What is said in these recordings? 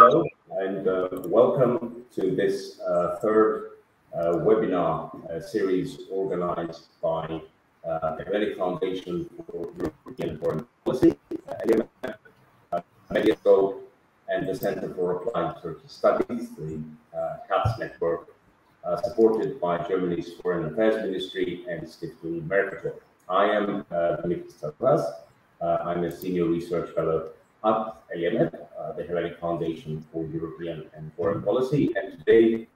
Hello and welcome to this third webinar series organized by the ELIAMEP Foundation for European Foreign Policy, ELIAMEP, Moderator, and the Center for Applied Turkish Studies, the FEPS network, supported by Germany's Foreign Affairs Ministry and Stiftung Mercator. I am Dimitris Tsarouhas. I'm a senior research fellow at ELIAMEP, the ELIAMEP Foundation for European and Foreign Policy, and today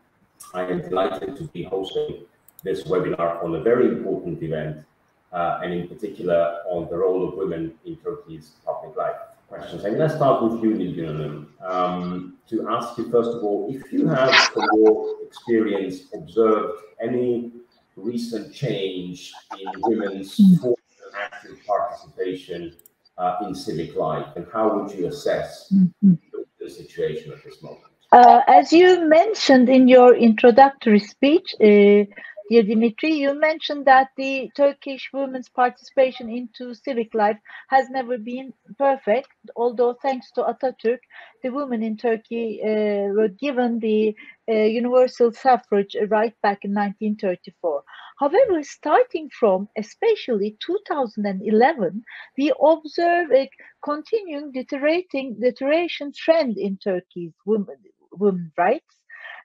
I am delighted to be hosting this webinar on a very important event, and in particular on the role of women in Turkey's public life. Questions. I'm going to start with you, Nilgün, to ask you first of all, if you have, from your experience, observed any recent change in women's active participation in civic life, and how would you assess the situation at this moment? As you mentioned in your introductory speech, dear Dimitri, you mentioned that the Turkish women's participation into civic life has never been perfect, although thanks to Atatürk, the women in Turkey were given the universal suffrage right back in 1934. However, starting from especially 2011, we observe a continuing deterioration trend in Turkey's women's rights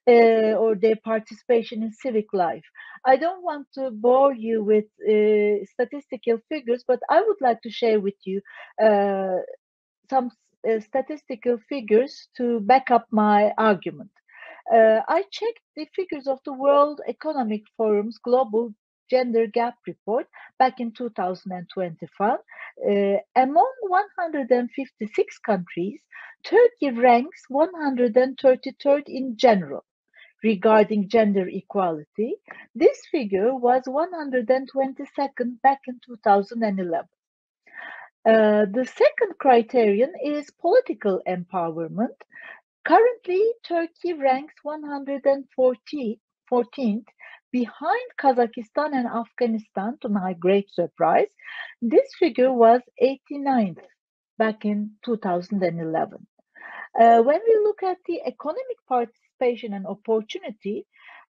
or their participation in civic life. I don't want to bore you with statistical figures, but I would like to share with you some statistical figures to back up my argument. I checked the figures of the World Economic Forum's Global Gender Gap Report back in 2021. Among 156 countries, Turkey ranks 133rd in general regarding gender equality. This figure was 122nd back in 2011. The second criterion is political empowerment. Currently, Turkey ranks 114th behind Kazakhstan and Afghanistan, to my great surprise. This figure was 89th back in 2011. When we look at the economic participation and opportunity,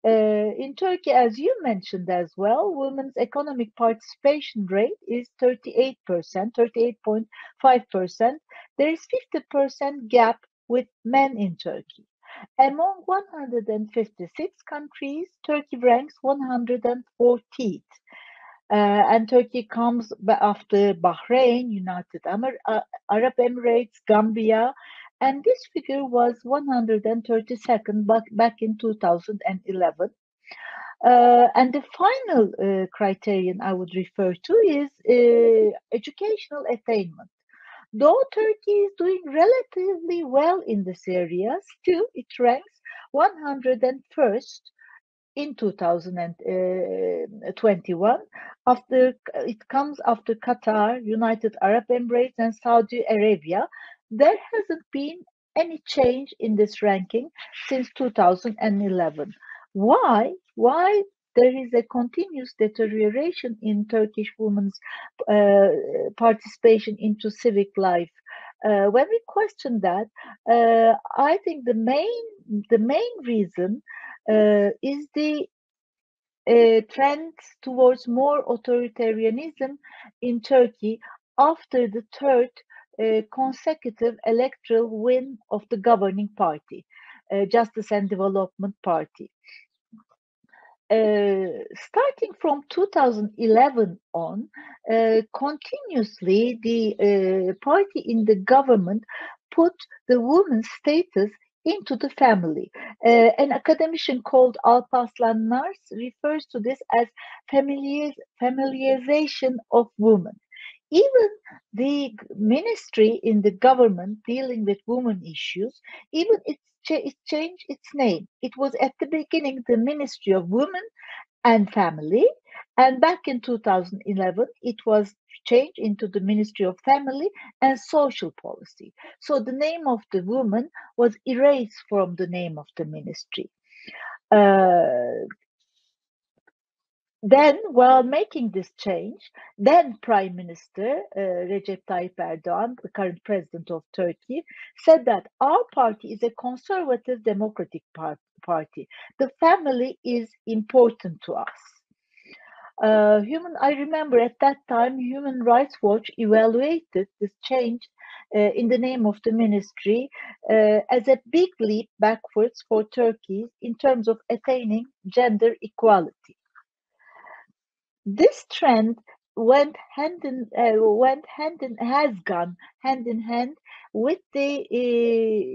in Turkey, as you mentioned as well, women's economic participation rate is 38%, 38.5%. There is 50% gap with men in Turkey. Among 156 countries, Turkey ranks 114th. And Turkey comes after Bahrain, United Arab Emirates, Gambia, and this figure was 132nd back in 2011. And the final criterion I would refer to is educational attainment. Though Turkey is doing relatively well in this area, still it ranks 101st in 2021. It comes after Qatar, United Arab Emirates, and Saudi Arabia. There hasn't been any change in this ranking since 2011. Why? Why there is a continuous deterioration in Turkish women's participation into civic life? When we question that, I think the main reason is the trend towards more authoritarianism in Turkey after the third consecutive electoral win of the governing party, Justice and Development Party. Starting from 2011 on, continuously the party in the government put the woman's status into the family. An academician called Alparslan Nars refers to this as familiarization of women. Even the ministry in the government dealing with women issues, even it changed its name. It was at the beginning the Ministry of Women and Family, and back in 2011 it was changed into the Ministry of Family and Social Policy. So the name of the woman was erased from the name of the ministry. Then, while making this change, then Prime Minister Recep Tayyip Erdoğan, the current president of Turkey, said that our party is a conservative democratic party. The family is important to us. I remember at that time, Human Rights Watch evaluated this change in the name of the ministry as a big leap backwards for Turkey in terms of attaining gender equality. This trend has gone hand in hand with the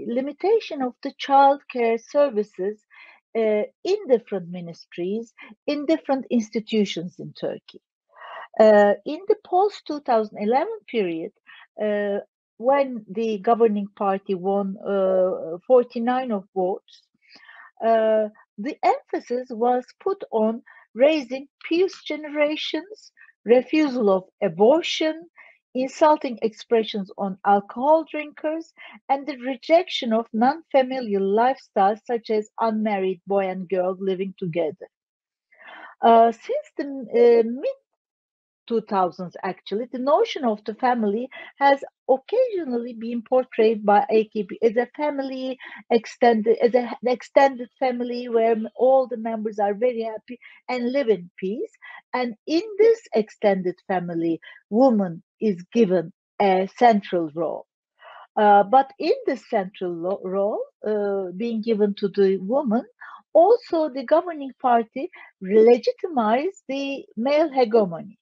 limitation of the child care services in different ministries, in different institutions in Turkey. In the post-2011 period, when the governing party won 49 of votes, the emphasis was put on raising pious generations, refusal of abortion, insulting expressions on alcohol drinkers, and the rejection of non-familial lifestyles such as unmarried boy and girl living together. Since the mid-2000s, actually, the notion of the family has occasionally been portrayed by AKP as a family as an extended family where all the members are very happy and live in peace. And in this extended family, woman is given a central role. But in this central role being given to the woman, also the governing party legitimized the male hegemony.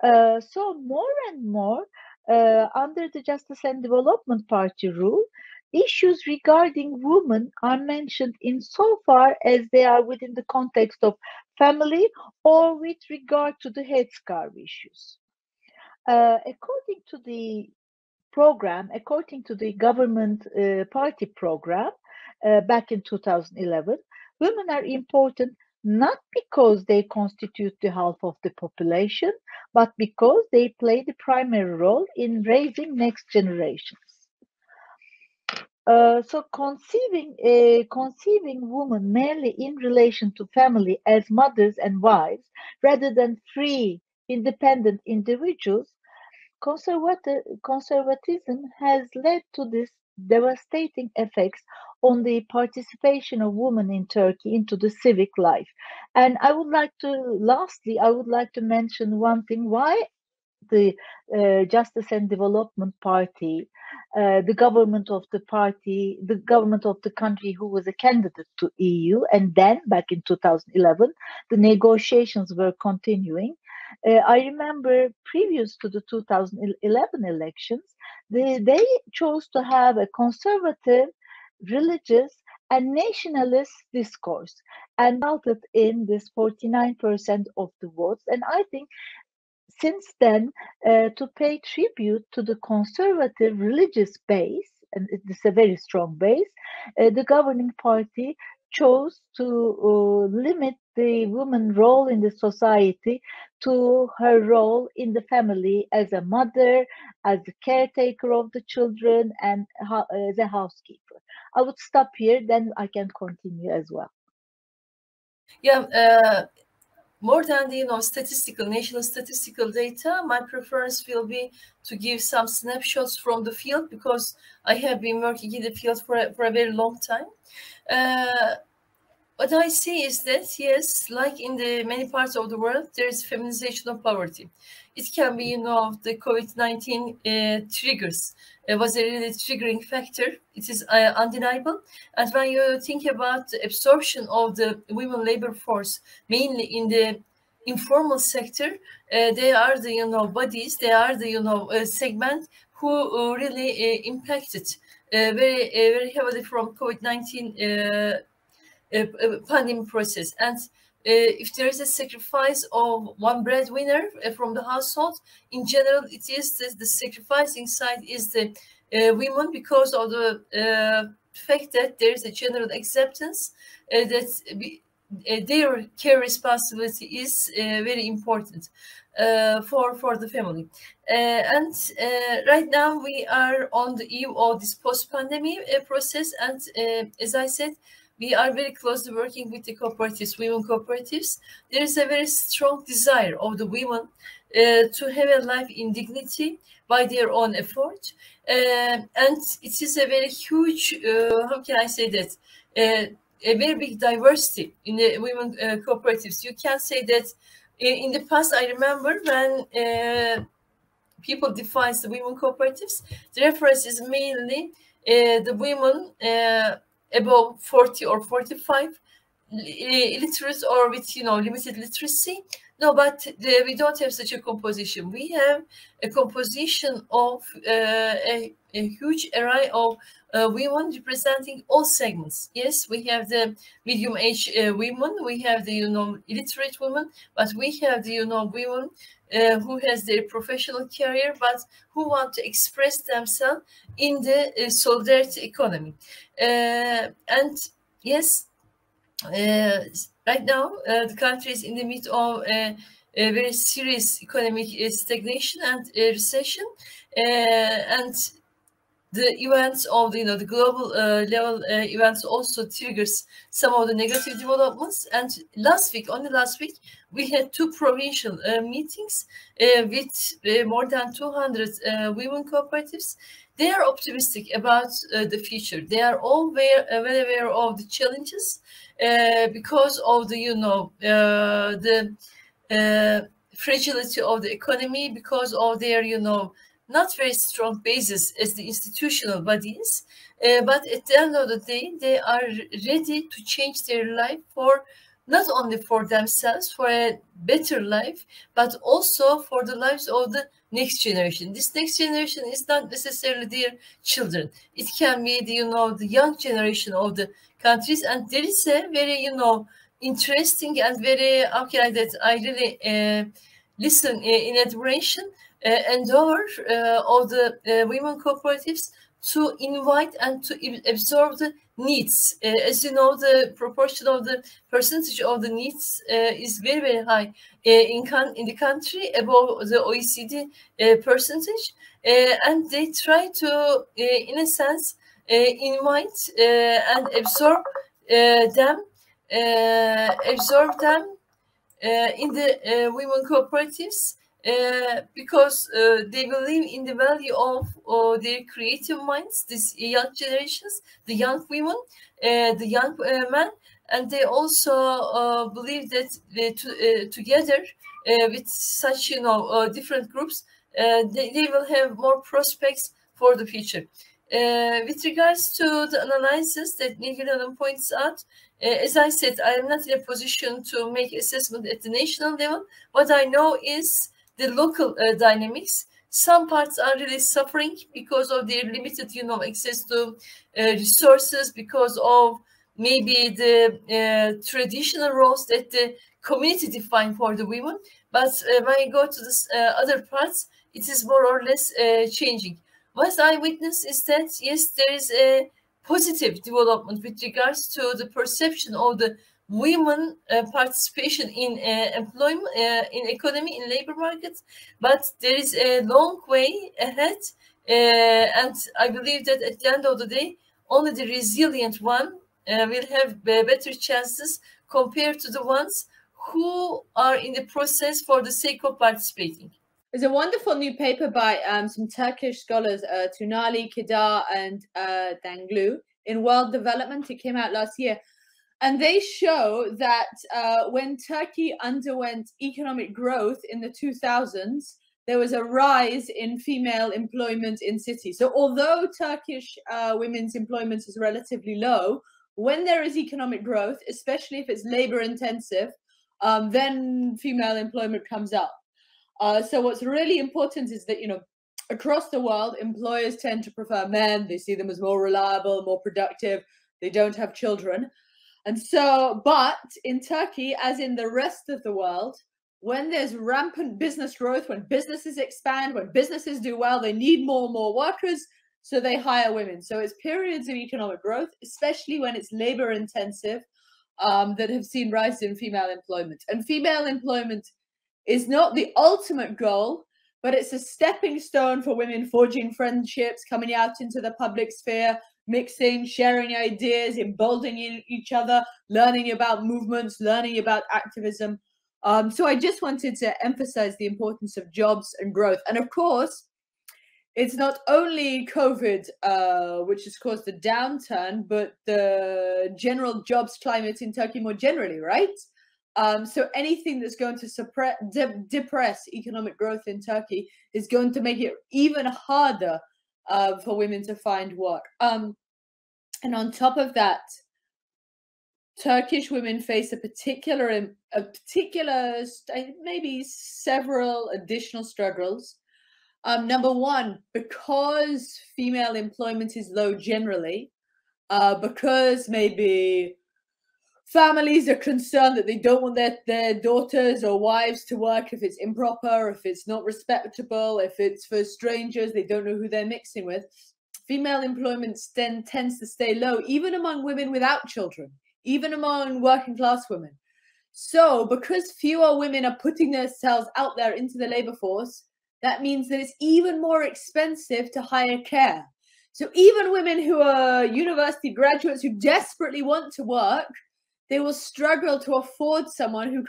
So more and more, under the Justice and Development Party rule, issues regarding women are mentioned insofar as they are within the context of family or with regard to the headscarf issues. According to the program, according to the government party program back in 2011, women are important not because they constitute the half of the population, but because they play the primary role in raising next generations. So conceiving women merely in relation to family as mothers and wives, rather than free, independent individuals, conservatism has led to this devastating effects on the participation of women in Turkey into the civic life. And lastly, I would like to mention one thing, why the Justice and Development Party, the government of the party, the government of the country who was a candidate to EU, and then back in 2011, the negotiations were continuing. I remember previous to the 2011 elections, they chose to have a conservative, religious, and nationalist discourse, and resulted in this 49% of the votes. And I think since then, to pay tribute to the conservative religious base, and it's a very strong base, the governing party chose to limit the woman's role in the society to her role in the family as a mother, as a caretaker of the children, and as a housekeeper. I would stop here, then I can continue as well. Yeah, more than the national statistical data, my preference will be to give some snapshots from the field, because I have been working in the field for a very long time. What I see is that, yes, like in the many parts of the world, there is feminization of poverty. It can be, the COVID-19 triggers. It was a really triggering factor. It is undeniable. And when you think about the absorption of the women labor force, mainly in the informal sector, they are the bodies, they are the segment who really impacted very very heavily from COVID-19 pandemic process. And if there is a sacrifice of one breadwinner from the household, in general, it is the sacrificing side is the women, because of the fact that there is a general acceptance that their care responsibility is very important for the family. And right now we are on the eve of this post-pandemic process, and as I said, we are very closely working with the cooperatives, women cooperatives. There is a very strong desire of the women to have a life in dignity by their own effort. And it is a very huge, how can I say that, a very big diversity in the women cooperatives. You can say that in the past, I remember when people define the women cooperatives, the reference is mainly the women above 40 or 45, illiterate or with, you know, limited literacy. No, but we don't have such a composition. We have a composition of a huge array of women representing all segments. Yes, we have the medium-age women, we have the, you know, illiterate women, but we have the, you know, women who has their professional career, but who want to express themselves in the solidarity economy. And yes, right now, the country is in the midst of a very serious economic stagnation and recession, and the events of the, you know, the global level events also triggers some of the negative developments. And only last week, we had 2 provincial meetings with more than 200 women cooperatives. They are optimistic about the future. They are all well aware of the challenges because of the, you know, the fragility of the economy, because of their, you know, not very strong basis as the institutional bodies. But at the end of the day, they are ready to change their life for not only for themselves, for a better life, but also for the lives of the next generation. This next generation is not necessarily their children. It can be the, you know, the young generation of the countries. And there is a very, you know, interesting and very, how can I that I really listen in admiration endeavor of the women cooperatives to invite and to absorb the needs. As you know, the proportion of the percentage of the needs is very, very high in the country, above the OECD percentage. And they try to, in a sense, invite and absorb them in the women cooperatives. Because they believe in the value of their creative minds, these young generations, the young women, the young men, and they also believe that together with such, you know, different groups, they will have more prospects for the future. With regards to the analysis that Nilgün points out, as I said, I am not in a position to make assessment at the national level. What I know is the local dynamics. Some parts are really suffering because of their limited, you know, access to resources, because of maybe the traditional roles that the community define for the women. But when you go to the other parts, it is more or less changing. What I witness is that, yes, there is a positive development with regards to the perception of the women participation in employment, in economy, in labor markets, but there is a long way ahead, and I believe that at the end of the day, only the resilient one will have better chances compared to the ones who are in the process for the sake of participating. There's a wonderful new paper by some Turkish scholars, Tunali, Kedar, and Danglu, in World Development. It came out last year. And they show that when Turkey underwent economic growth in the 2000s, there was a rise in female employment in cities. So although Turkish women's employment is relatively low, when there is economic growth, especially if it's labor intensive, then female employment comes up. So what's really important is that, you know, across the world, employers tend to prefer men. They see them as more reliable, more productive. They don't have children. And so, but in Turkey, as in the rest of the world, when there's rampant business growth, when businesses expand, when businesses do well, they need more and more workers, so they hire women. So it's periods of economic growth, especially when it's labor intensive, that have seen rise in female employment. And female employment is not the ultimate goal, but it's a stepping stone for women forging friendships, coming out into the public sphere, mixing, sharing ideas, emboldening each other, learning about movements, learning about activism. So I just wanted to emphasize the importance of jobs and growth. And of course, it's not only COVID, which has caused the downturn, but the general jobs climate in Turkey more generally, right? So anything that's going to depress economic growth in Turkey is going to make it even harder for women to find work. And on top of that, Turkish women face maybe several additional struggles. Number one, because female employment is low generally, because maybe families are concerned that they don't want their daughters or wives to work if it's improper, if it's not respectable, if it's for strangers, they don't know who they're mixing with. Female employment tends to stay low, even among women without children, even among working class women. So because fewer women are putting themselves out there into the labor force, that means that it's even more expensive to hire care. So even women who are university graduates who desperately want to work, they will struggle to afford someone who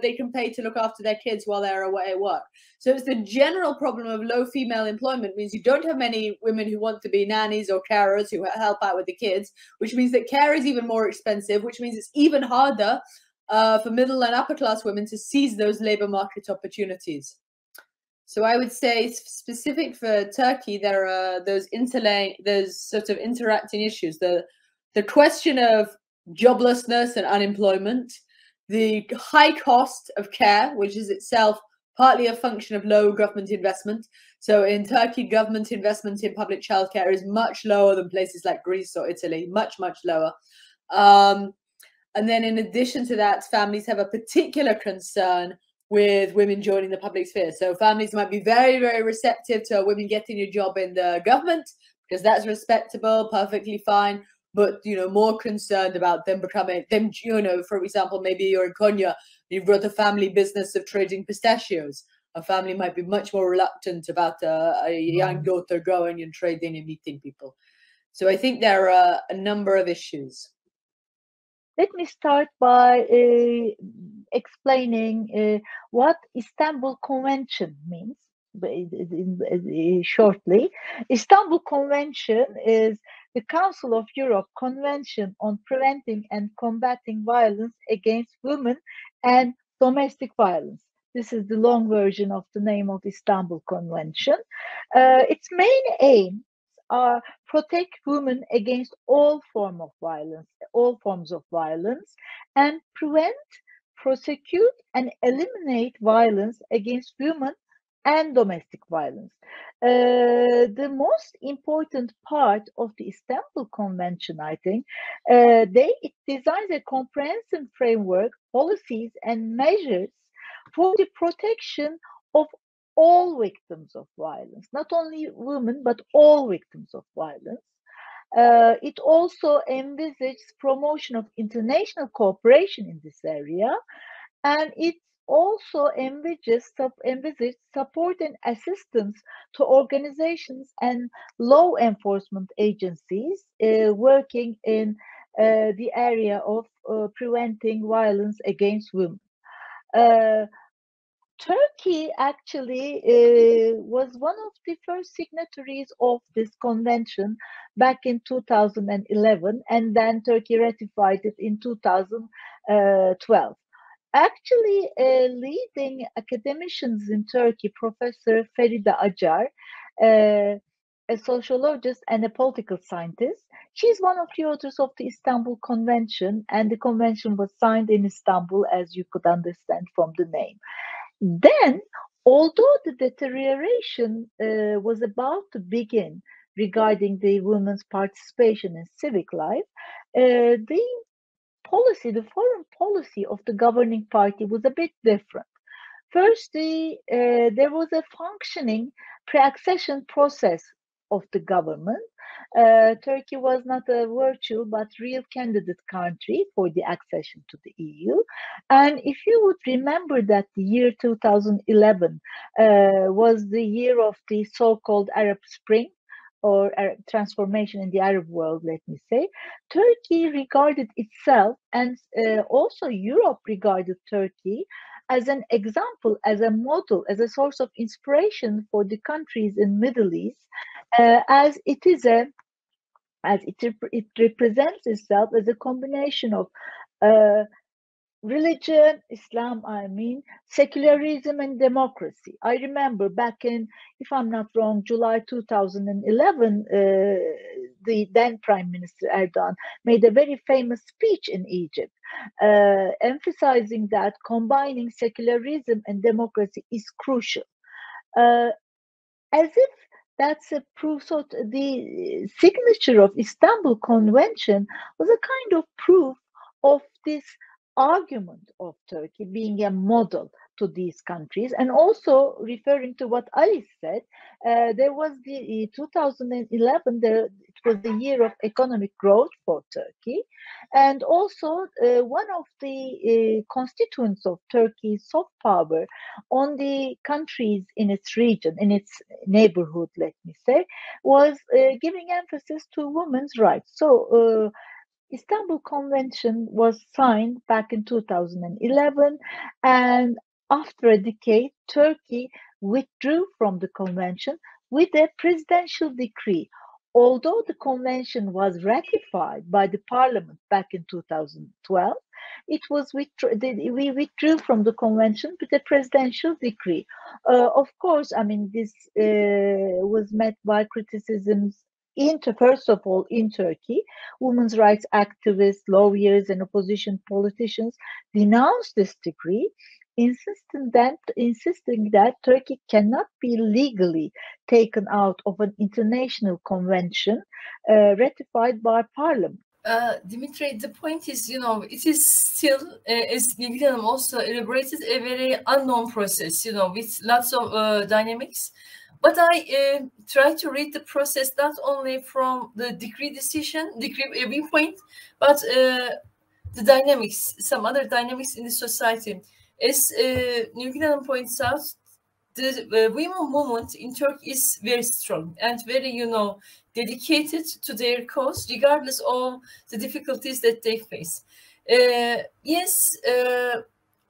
they can pay to look after their kids while they're away at work. So it's the general problem of low female employment means you don't have many women who want to be nannies or carers who help out with the kids, which means that care is even more expensive, which means it's even harder for middle and upper class women to seize those labor market opportunities. So I would say specific for Turkey, there are those sort of interacting issues. The question of joblessness and unemployment, the high cost of care, which is itself partly a function of low government investment. So in Turkey, government investment in public childcare is much lower than places like Greece or Italy, much, much lower. And then in addition to that, families have a particular concern with women joining the public sphere. So families might be very, very receptive to women getting a job in the government because that's respectable, perfectly fine. But, more concerned about them for example, maybe you're in Konya, you've got a family business of trading pistachios. A family might be much more reluctant about a young daughter going and trading and meeting people. So I think there are a number of issues. Let me start by explaining what Istanbul Convention means shortly. Istanbul Convention is the Council of Europe Convention on Preventing and Combating Violence Against Women and Domestic Violence. This is the long version of the name of the Istanbul Convention. Its main aim are protect women against all forms of violence, and prevent, prosecute, and eliminate violence against women and domestic violence. The most important part of the Istanbul Convention, I think, it designs a comprehensive framework, policies, and measures for the protection of all victims of violence, not only women, but all victims of violence. It also envisages promotion of international cooperation in this area, and it also envisages support and assistance to organizations and law enforcement agencies working in the area of preventing violence against women. Turkey actually was one of the first signatories of this convention back in 2011, and then Turkey ratified it in 2012. Actually, leading academicians in Turkey, Professor Feride Acar, a sociologist and a political scientist, she's one of the authors of the Istanbul Convention, and the convention was signed in Istanbul, as you could understand from the name. Then, although the deterioration was about to begin regarding the women's participation in civic life, the foreign policy of the governing party was a bit different. Firstly, there was a functioning pre-accession process of the government. Turkey was not a virtual but real candidate country for the accession to the EU. And if you would remember that the year 2011 was the year of the so-called Arab Spring, or transformation in the Arab world, let me say, Turkey regarded itself, and also Europe regarded Turkey as an example, as a model, as a source of inspiration for the countries in Middle East, as it is a, as it represents itself as a combination of religion, Islam, I mean, secularism and democracy. I remember back in, if I'm not wrong, July 2011, the then Prime Minister Erdogan made a very famous speech in Egypt, emphasizing that combining secularism and democracy is crucial. As if that's a proof, so the signature of Istanbul Convention was a kind of proof of this argument of Turkey being a model to these countries. And also referring to what Ali said, there was the 2011, it was the year of economic growth for Turkey. And also one of the constituents of Turkey's soft power on the countries in its region, in its neighborhood, let me say, was giving emphasis to women's rights. So Istanbul Convention was signed back in 2011, and after a decade, Turkey withdrew from the convention with a presidential decree. Although the convention was ratified by the parliament back in 2012, we withdrew from the convention with a presidential decree. Of course, I mean, this was met by criticisms. First of all, in Turkey, women's rights activists, lawyers, and opposition politicians denounced this decree, insisting that Turkey cannot be legally taken out of an international convention ratified by parliament. Dimitri, the point is, it is still, as Nilgün also elaborated, a very unknown process, with lots of dynamics. But I try to read the process not only from the decree viewpoint, but the dynamics, some other dynamics in the society. As Nilgün points out, the women movement in Turkey is very strong and very, dedicated to their cause, regardless of the difficulties that they face. Yes.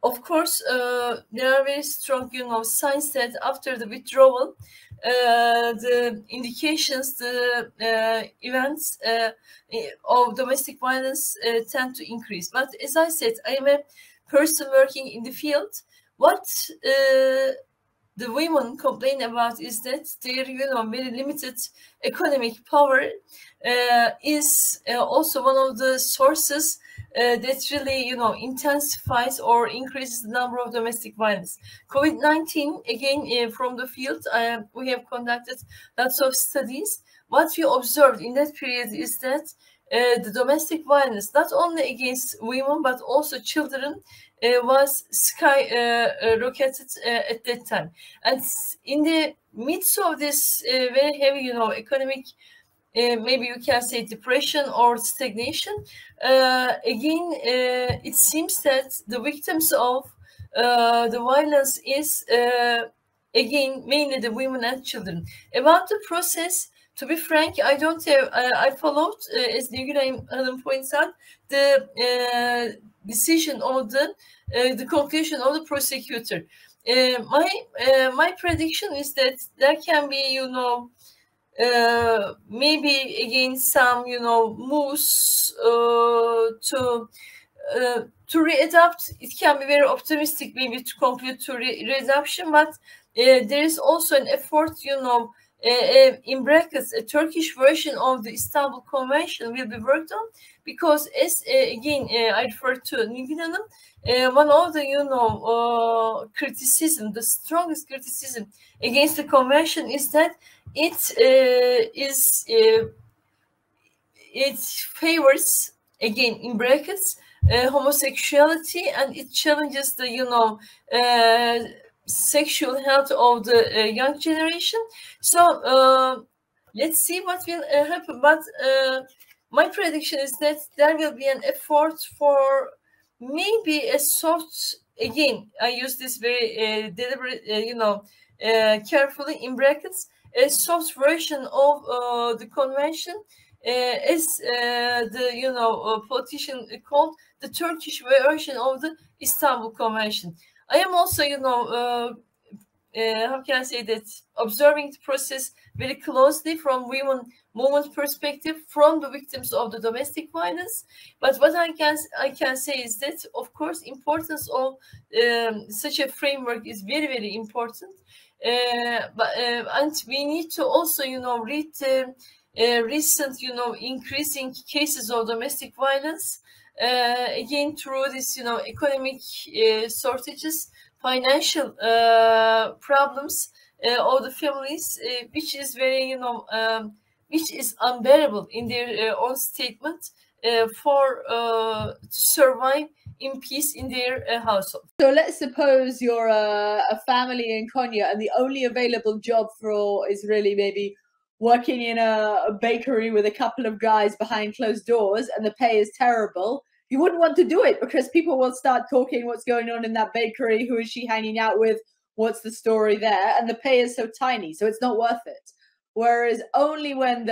Of course, there are very strong, signs that after the withdrawal, the indications, the events of domestic violence tend to increase. But as I said, I am a person working in the field. What the women complain about is that their, very limited economic power is also one of the sources that really, intensifies or increases the number of domestic violence. COVID-19, again, from the field, we have conducted lots of studies. What we observed in that period is that the domestic violence, not only against women, but also children, was skyrocketed at that time. And in the midst of this very heavy, economic, maybe you can say depression or stagnation, again, it seems that the victims of the violence is, again, mainly the women and children. About the process, to be frank, I don't have, I followed, as Nilgün points out, the decision of the conclusion of the prosecutor. My prediction is that there can be, maybe again some, moves to readapt. It can be very optimistic, maybe, to conclude to readaptation, but there is also an effort, in brackets, a Turkish version of the Istanbul Convention will be worked on, because as again I refer to Nilgün, one of the criticism, the strongest criticism against the convention is that it favors, again in brackets, homosexuality, and it challenges the sexual health of the young generation. So let's see what will happen. But my prediction is that there will be an effort for maybe a soft, again, I use this very deliberate, carefully in brackets, a soft version of the convention, as the politician called the Turkish version of the Istanbul Convention. I am also, how can I say that, observing the process very closely from women movement perspective, from the victims of the domestic violence. But what I can say is that, of course, importance of such a framework is very, very important. And we need to also, read recent, increasing cases of domestic violence, again through this, economic shortages, financial problems of the families, which is very, which is unbearable in their own statement to survive in peace in their household. So let's suppose you're a family in Konya and the only available job is really maybe working in a bakery with a couple of guys behind closed doors, and the pay is terrible. You wouldn't want to do it because people will start talking what's going on in that bakery, who is she hanging out with, what's the story there, and the pay is so tiny, so it's not worth it. Whereas only when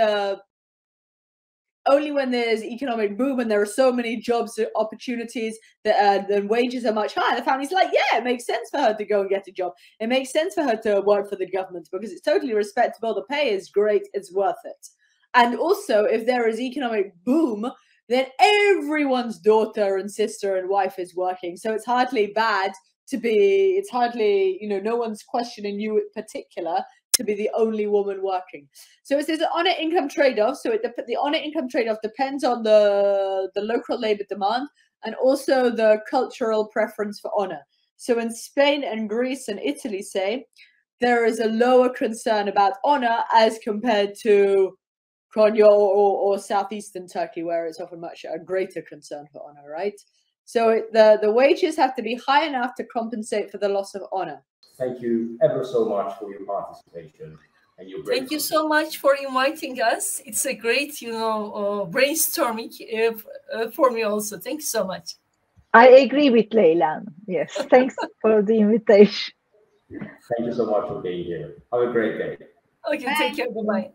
there's economic boom and there are so many jobs opportunities that the wages are much higher, the family's like, yeah, it makes sense for her to go and get a job. It makes sense for her to work for the government because it's totally respectable. The pay is great. It's worth it. And also, if there is economic boom, then everyone's daughter and sister and wife is working. So it's hardly bad to be, it's hardly, no one's questioning you in particular to be the only woman working. So it says an honor income trade-off. So the honor income trade-off depends on the local labor demand and also the cultural preference for honor. So in Spain and Greece and Italy, say, there is a lower concern about honor as compared to Konya or southeastern Turkey, where it's often much a greater concern for honor, right? So the wages have to be high enough to compensate for the loss of honor. Thank you ever so much for your participation and your great. Thank you so much for inviting us. It's a great, brainstorming for me also. Thank you so much. I agree with Leyla. Yes, thanks for the invitation. Thank you so much for being here. Have a great day. Okay, take care. Bye-bye.